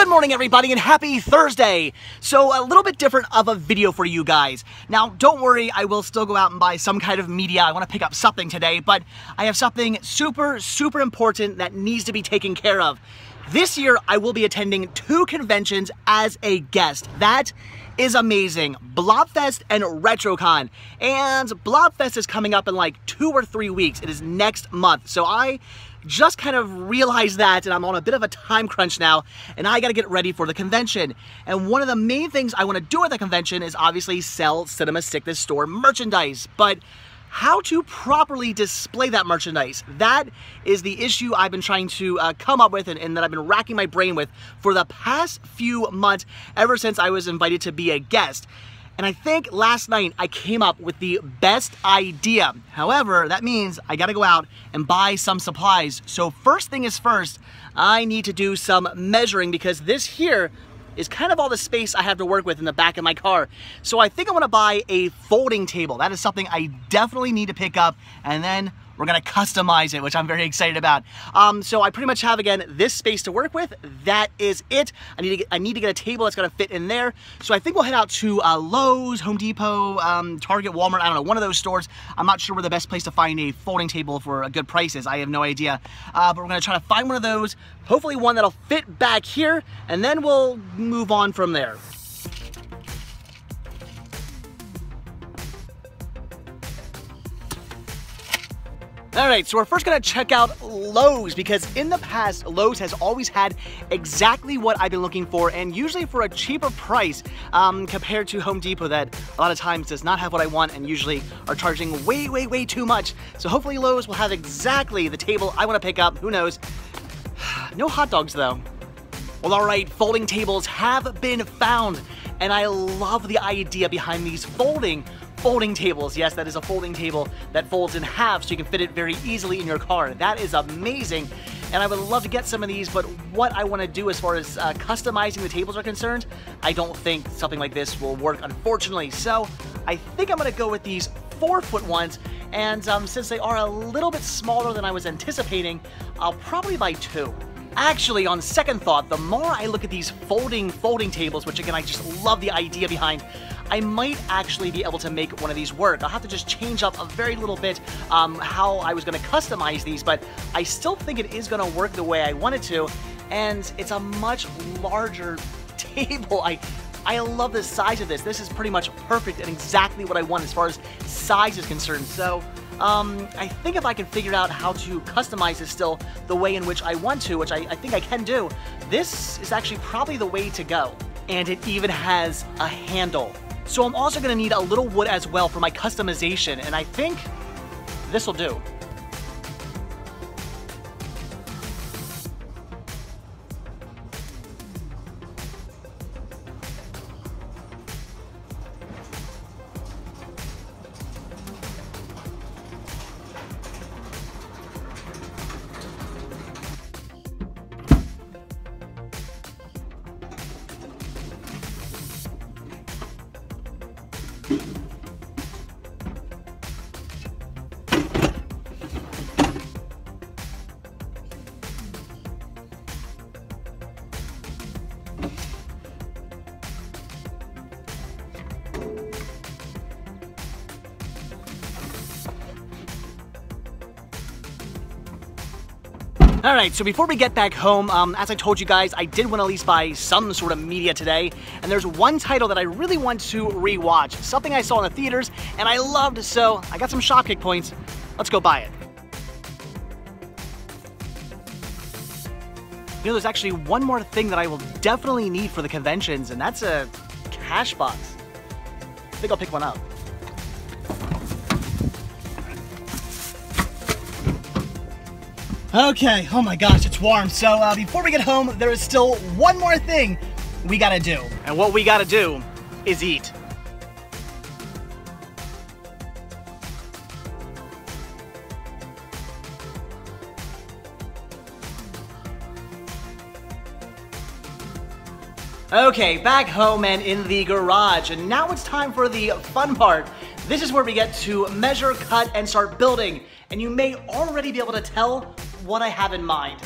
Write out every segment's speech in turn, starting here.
Good morning, everybody, and happy Thursday. So a little bit different of a video for you guys. Now, don't worry, I will still go out and buy some kind of media. I want to pick up something today, but I have something super important that needs to be taken care of. This year, I will be attending 2 conventions as a guest. That is amazing. Blobfest and RetroCon. And Blobfest is coming up in like 2 or 3 weeks. It is next month. So I just kind of realized that, and I'm on a bit of a time crunch now, and I gotta get ready for the convention. And one of the main things I wanna do at the convention is obviously sell Cinema Sickness Store merchandise. But how to properly display that merchandise, that is the issue I've been trying to come up with and that I've been racking my brain with for the past few months, ever since I was invited to be a guest. And I think last night I came up with the best idea. However, that means I gotta go out and buy some supplies. So first thing is first, I need to do some measuring because this here is kind of all the space I have to work with in the back of my car. So I think I wanna buy a folding table. That is something I definitely need to pick up, and then we're gonna customize it, which I'm very excited about. So I pretty much have, again, this space to work with. That is it. I need to get a table that's gonna fit in there. So I think we'll head out to Lowe's, Home Depot, Target, Walmart, I don't know, one of those stores. I'm not sure where the best place to find a folding table for a good price is. I have no idea. But we're gonna try to find one of those, hopefully one that'll fit back here, and then we'll move on from there. All right, so we're first gonna check out Lowe's because in the past, Lowe's has always had exactly what I've been looking for, and usually for a cheaper price compared to Home Depot that a lot of times does not have what I want and usually are charging way too much. So hopefully Lowe's will have exactly the table I wanna pick up, who knows. No hot dogs though. Well, all right, folding tables have been found, and I love the idea behind these folding tables. Yes, that is a folding table that folds in half so you can fit it very easily in your car. That is amazing, and I would love to get some of these, but what I want to do as far as customizing the tables are concerned, I don't think something like this will work, unfortunately. So I think I'm going to go with these 4-foot ones, and since they are a little bit smaller than I was anticipating, I'll probably buy 2. Actually, on second thought, the more I look at these folding tables, which again, I just love the idea behind, I might actually be able to make one of these work. I'll have to just change up a very little bit how I was gonna customize these, but I still think it is gonna work the way I want it to, and it's a much larger table. I love the size of this. This is pretty much perfect and exactly what I want as far as size is concerned. So I think if I can figure out how to customize this still the way in which I want to, which I think I can do, this is actually probably the way to go. And it even has a handle. So I'm also gonna need a little wood as well for my customization, and I think this will do. All right, so before we get back home, as I told you guys, I did want to at least buy some sort of media today, and there's one title that I really want to rewatch, something I saw in the theaters, and I loved, so I got some Shopkick points. Let's go buy it. You know, there's actually one more thing that I will definitely need for the conventions, and that's a cash box. I think I'll pick one up. Okay, oh my gosh, it's warm. So before we get home, there is still one more thing we gotta do. And what we gotta do is eat. Okay, back home and in the garage, and now it's time for the fun part. This is where we get to measure, cut, and start building, and you may already be able to tell what I have in mind.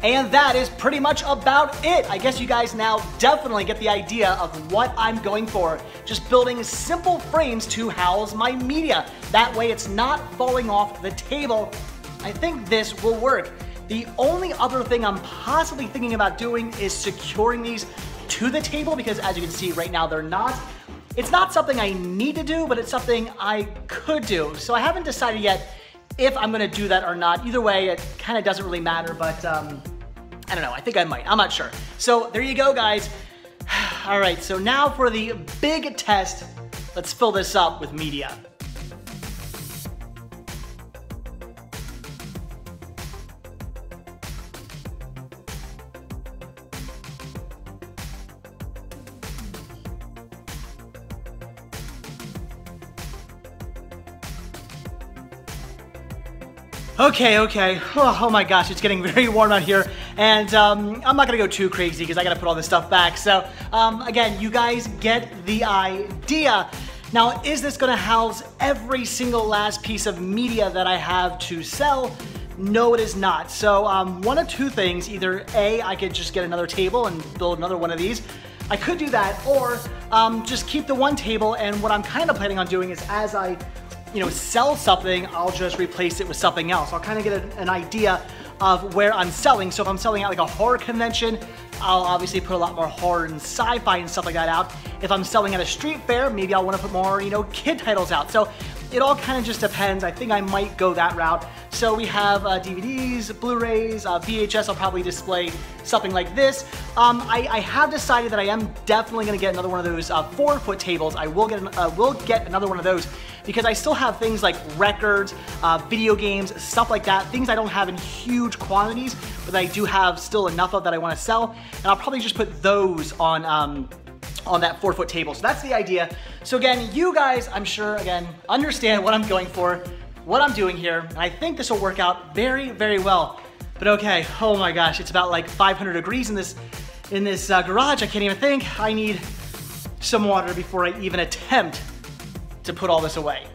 And that is pretty much about it. I guess you guys now definitely get the idea of what I'm going for. Just building simple frames to house my media. That way it's not falling off the table. I think this will work. The only other thing I'm possibly thinking about doing is securing these to the table, because as you can see right now, they're not. It's not something I need to do, but it's something I could do. So I haven't decided yet if I'm gonna do that or not. Either way, it kind of doesn't really matter, but I don't know, I think I might, I'm not sure. So there you go, guys. All right, so now for the big test, let's fill this up with media. Okay. Oh my gosh, it's getting very warm out here, and I'm not gonna go too crazy because I gotta put all this stuff back. So again, you guys get the idea. Now, is this gonna house every single last piece of media that I have to sell? No, it is not. So one of two things: either A, I could just get another table and build another one of these. I could do that, or just keep the one table. And what I'm kind of planning on doing is, as I sell something, I'll just replace it with something else. I'll kind of get an idea of where I'm selling. So if I'm selling at like a horror convention, I'll obviously put a lot more horror and sci-fi and stuff like that out. If I'm selling at a street fair, maybe I'll want to put more, kid titles out. So it all kind of just depends. I think I might go that route. So we have DVDs, Blu-rays, VHS. I'll probably display something like this. I have decided that I am definitely going to get another one of those 4-foot tables. I will get another one of those because I still have things like records, video games, stuff like that. Things I don't have in huge quantities, but I do have still enough of that I want to sell. And I'll probably just put those on that 4-foot table. So that's the idea. So again, you guys, I'm sure, again, understand what I'm going for, what I'm doing here, and I think this will work out very, very well. But okay, oh my gosh, it's about like 500 degrees in this garage. I can't even think. I need some water before I even attempt to put all this away.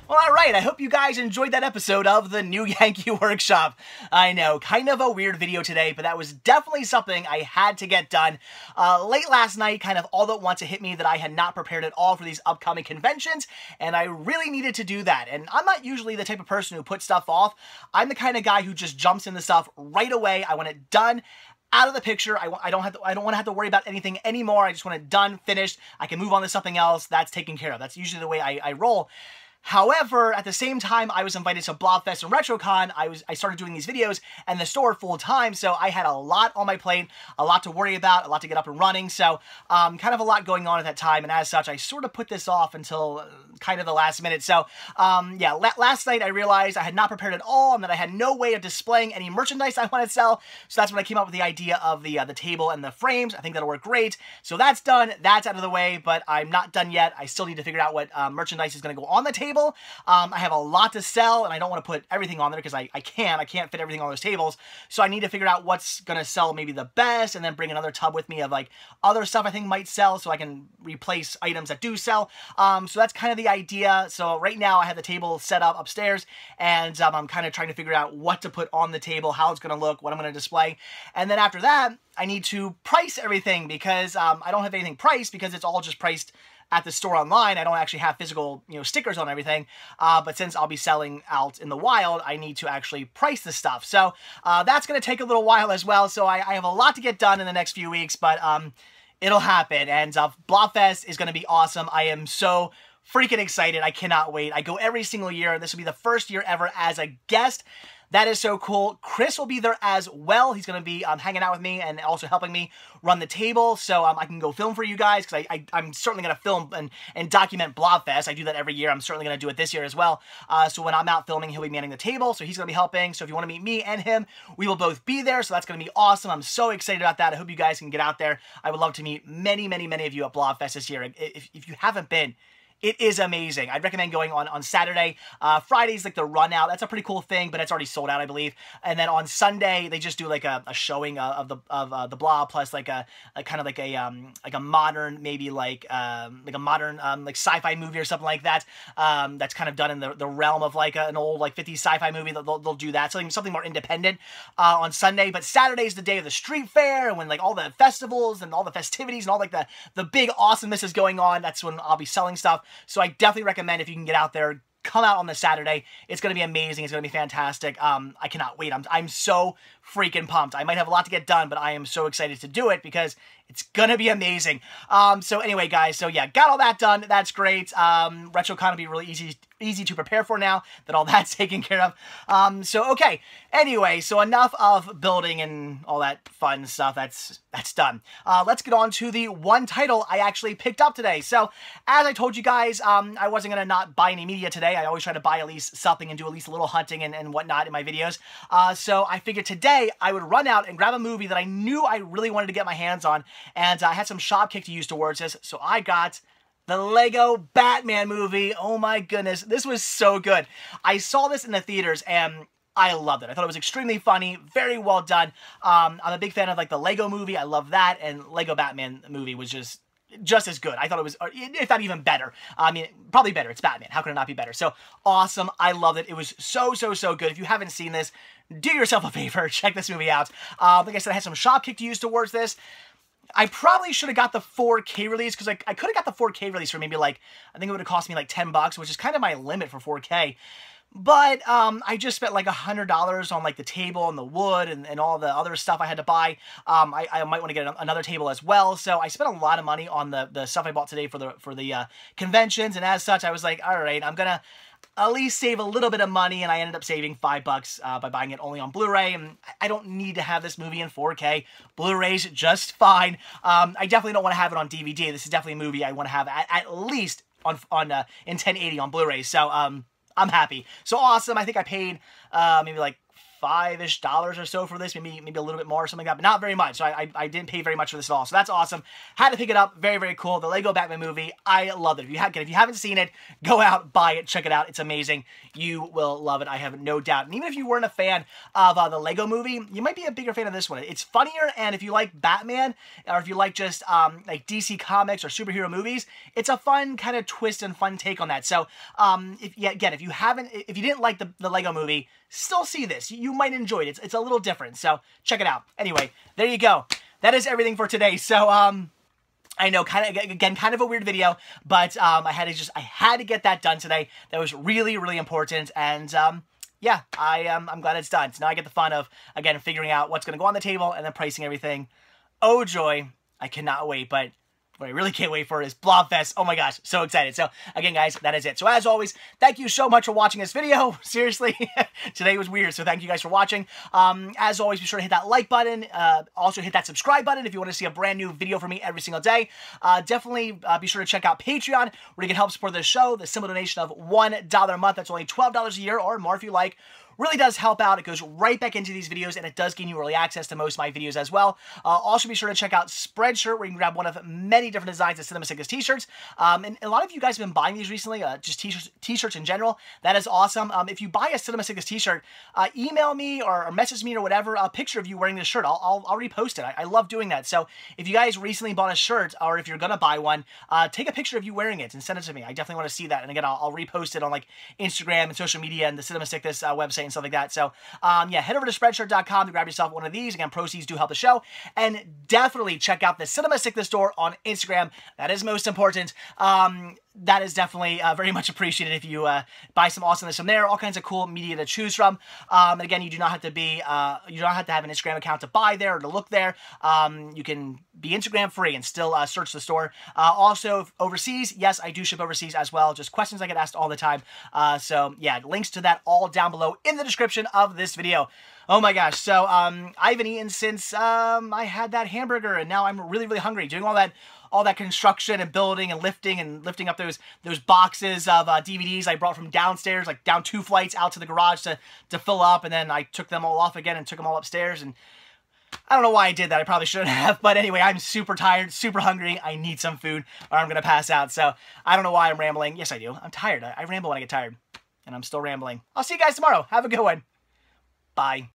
Well, all right, I hope you guys enjoyed that episode of the New Yankee Workshop. I know, kind of a weird video today, but that was definitely something I had to get done. Late last night, kind of all at once, it hit me that I had not prepared at all for these upcoming conventions, and I really needed to do that. And I'm not usually the type of person who puts stuff off. I'm the kind of guy who just jumps into stuff right away. I want it done, out of the picture. I don't want to have to worry about anything anymore. I just want it done, finished. I can move on to something else. That's taken care of. That's usually the way I roll. However, at the same time, I was invited to Blobfest and RetroCon. I started doing these videos and the store full time, so I had a lot on my plate, a lot to worry about, a lot to get up and running, so kind of a lot going on at that time, and as such, I sort of put this off until kind of the last minute. So yeah, last night I realized I had not prepared at all and that I had no way of displaying any merchandise I want to sell, so that's when I came up with the idea of the table and the frames. I think that'll work great. So that's done, that's out of the way, but I'm not done yet. I still need to figure out what merchandise is going to go on the table. I have a lot to sell, and I don't want to put everything on there because I can't fit everything on those tables. So I need to figure out what's going to sell maybe the best, and then bring another tub with me of like other stuff I think might sell, so I can replace items that do sell. So that's kind of the idea. So right now I have the table set up upstairs, and I'm kind of trying to figure out what to put on the table, how it's going to look, what I'm going to display. And then after that, I need to price everything because I don't have anything priced because it's all just priced at the store online. I don't actually have physical, stickers on everything, but since I'll be selling out in the wild, I need to actually price the stuff. So that's going to take a little while as well, so I have a lot to get done in the next few weeks, but it'll happen, and Blobfest is going to be awesome. I am so freaking excited. I cannot wait. I go every single year. This will be the first year ever as a guest. That is so cool. Chris will be there as well. He's going to be hanging out with me and also helping me run the table, so I can go film for you guys, because I'm certainly going to film and document Blobfest. I do that every year. I'm certainly going to do it this year as well. So when I'm out filming, he'll be manning the table, so he's going to be helping. So if you want to meet me and him, we will both be there, so that's going to be awesome. I'm so excited about that. I hope you guys can get out there. I would love to meet many of you at Blobfest this year. If you haven't been, it is amazing. I'd recommend going on Saturday. Friday's like the run out. That's a pretty cool thing, but it's already sold out, I believe. And then on Sunday, they just do like a showing of the Blob, plus like a kind of like a modern, maybe like a modern like sci-fi movie or something like that. That's kind of done in the realm of like an old like 50s sci-fi movie. They'll do that. Something more independent on Sunday. But Saturday's the day of the street fair, and when like all the festivals and all the festivities and all like the big awesomeness is going on. That's when I'll be selling stuff. So I definitely recommend, if you can get out there, come out on the Saturday. It's going to be amazing. It's going to be fantastic. I cannot wait. I'm so freaking pumped. I might have a lot to get done, but I am so excited to do it because it's going to be amazing. So anyway, guys, so yeah, got all that done. That's great. RetroCon will be really easy to prepare for now that all that's taken care of. So okay, anyway, so enough of building and all that fun stuff. That's done. Let's get on to the one title I actually picked up today. So as I told you guys, I wasn't going to not buy any media today. I always try to buy at least something and do at least a little hunting and whatnot in my videos. So I figured today I would run out and grab a movie that I knew I really wanted to get my hands on, and I had some shop kick to use towards this. So I got the Lego Batman movie. Oh my goodness, this was so good. I saw this in the theaters and I loved it. I thought it was extremely funny, very well done. I'm a big fan of like the Lego movie. I love that, and Lego Batman movie was just as good. I thought it was, if not even better. I mean, probably better. It's Batman. How could it not be better? So awesome. I loved it. It was so good. If you haven't seen this, do yourself a favor. Check this movie out. Like I said, I had some shop kick to use towards this. I probably should have got the 4K release, because I could have got the 4K release for maybe like, I think it would have cost me like $10, which is kind of my limit for 4K. But I just spent like $100 on like the table and the wood and all the other stuff I had to buy. I might want to get another table as well. So I spent a lot of money on the stuff I bought today for the conventions, and as such, I was like, all right, I'm gonna at least save a little bit of money, and I ended up saving $5 by buying it only on Blu-ray. And I don't need to have this movie in 4K. Blu-ray's just fine. I definitely don't want to have it on DVD. This is definitely a movie I want to have at least in 1080 on Blu-ray. So I'm happy. So awesome. I think I paid maybe like $5-ish or so for this, maybe a little bit more or something like that, but not very much. So I didn't pay very much for this at all. So that's awesome. Had to pick it up. Very cool. The Lego Batman movie. I love it. If you haven't seen it, go out, buy it, check it out. It's amazing. You will love it. I have no doubt. And even if you weren't a fan of the Lego movie, you might be a bigger fan of this one. It's funnier, and if you like Batman, or if you like just like DC Comics or superhero movies, it's a fun kind of twist and fun take on that. So if you didn't like the Lego movie, still see this. You might enjoy it. It's a little different, so check it out. Anyway, there you go. That is everything for today. So I know, kind of a weird video, but I had to get that done today. That was really important, and yeah, I'm glad it's done. So now I get the fun of, again, figuring out what's going to go on the table and then pricing everything. Oh joy, I cannot wait. But what I really can't wait for is Blobfest. Oh my gosh, so excited. So again, guys, that is it. So as always, thank you so much for watching this video. Seriously, today was weird, so thank you guys for watching. As always, be sure to hit that like button. Also hit that subscribe button if you want to see a brand new video from me every single day. Definitely be sure to check out Patreon, where you can help support this show. The simple donation of $1 a month. That's only $12 a year or more if you like. Really does help out. It goes right back into these videos, and it does gain you early access to most of my videos as well. Also, be sure to check out Spreadshirt, where you can grab one of many different designs of Cinema Sickness t-shirts. And a lot of you guys have been buying these recently, just t-shirts in general. That is awesome. If you buy a Cinema Sickness t-shirt, email me or message me or whatever, a picture of you wearing this shirt. I'll repost it. I love doing that. So if you guys recently bought a shirt, or if you're going to buy one, take a picture of you wearing it and send it to me. I definitely want to see that. And again, I'll repost it on like Instagram and social media and the Cinema Sickness website and stuff like that. So yeah, head over to Spreadshirt.com to grab yourself one of these. Again, proceeds do help the show. And definitely check out the Cinema Sickness store on Instagram. That is most important. that is definitely very much appreciated if you buy some awesomeness from there. All kinds of cool media to choose from. And again, you do not have to be, you don't have to have an Instagram account to buy there or to look there. You can be Instagram free and still search the store. Also, overseas, yes, I do ship overseas as well. Just questions I get asked all the time. So yeah, links to that all down below in the description of this video. Oh my gosh, so I haven't eaten since I had that hamburger, and now I'm really, really hungry. Doing all that construction and building and lifting up those boxes of DVDs I brought from downstairs, like down 2 flights out to the garage to fill up, and then I took them all off again and took them all upstairs, and I don't know why I did that. I probably shouldn't have, but anyway, I'm super tired, super hungry. I need some food or I'm gonna pass out. So I don't know why I'm rambling. Yes, I do. I'm tired. I ramble when I get tired, and I'm still rambling. I'll see you guys tomorrow. Have a good one. Bye.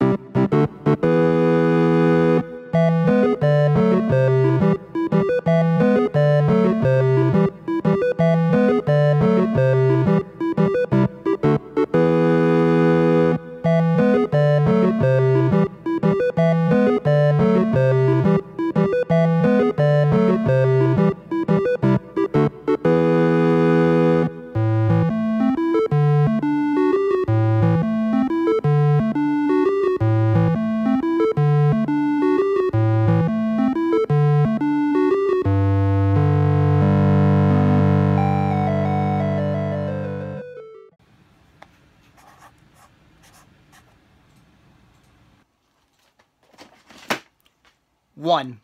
One.